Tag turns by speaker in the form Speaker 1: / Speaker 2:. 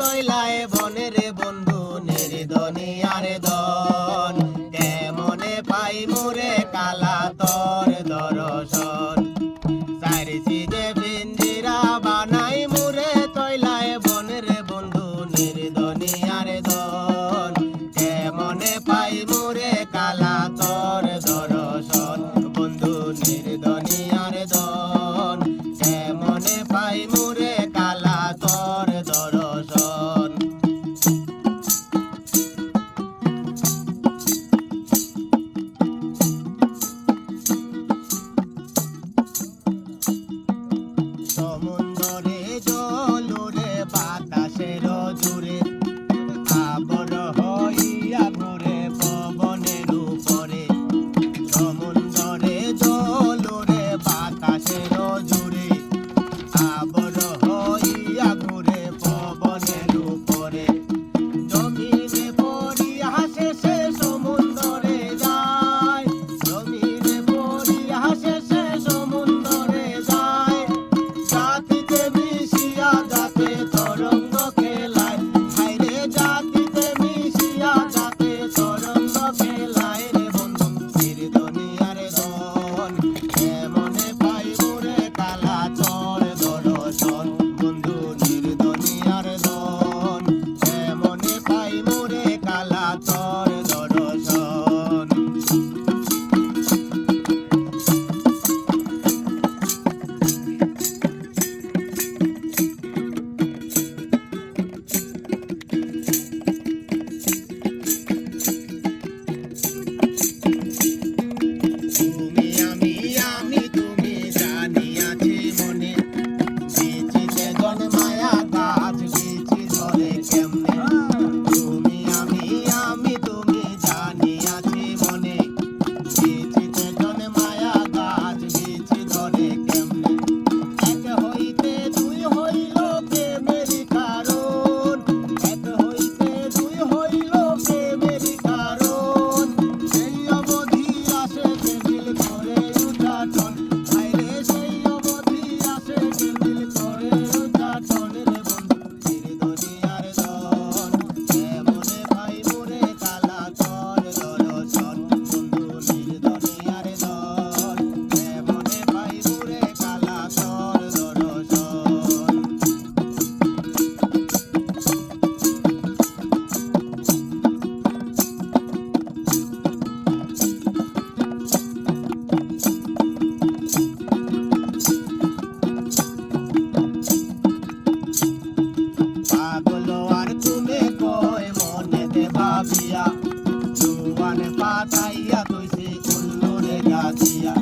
Speaker 1: তৈলায় বনের বন্ধু নির্দনিয়ার দন কেমনে পাই মোরে কালা তোর দর্শন সারিছি যে পিঞ্জিরা বানাই মোরে তৈলায় বনের বন্ধু নির্দনিয়ার দন কেমনে পাই মোরে কালা তোর দর্শন বন্ধু নির্দনিয়ার দন কেমনে পাই মোরে কালা তোর দর্শন সমুদ্রে জলুরে বাতাসের জুড়ে আবর হইয়া ঘুরে পবনের উপরে সমুদ্রে জলুরে বাতাসের জুড়ে আবর হইয়া ঘুরে পবনের উপরে জমিনে পড়িয়া শেষে সমুদ্রে যায় জমিনে পড়িয়া শেষে সমুদ্রে যায় জাতিতে মিশিয়া যাতে তরঙ্গ খেলায় হায়রে জাতিতে মিশিয়া যাতে তরঙ্গ খেলায় রে বন্ধু নির্দনিয়ার দন কেমনে পাই মোরে কালা তোর দর্শন বন্ধু নির্দনিয়ার দন কেমনে পাই মোরে কালা তোর দর্শন তুমি আমি তুমি জানিয়াছি মনে বিচিতে জন্মায়া গাছ বিচি ধরে কেমনে তুমি আমি তুমি জানিয়াছি মনে বিচিতে জন্মায়া গাছ বিচি ধরে কেমনে এক হইতে দুই হইল প্রেমের কারণ এক হইতে দুই হইল প্রেমের কারণ সেই অবধি আসে টেবিল করে উদ্ঘাটন হায়রে সেই অবধি আসে টেবিল করে উদ্ঘাটন রে বন্ধু নির্দনিয়ার দন কেমনে পাই মোরে কালা তোর দর্শন বন্ধু নির্দনিয়ার দন কেমনে পাই মোরে কালা তোর দর্শন পাগল আর তুমি কয় মনেতে ভাবিয়া জুয়ান পাতাইয়া তুইছে উল্লুরে গাছিয়া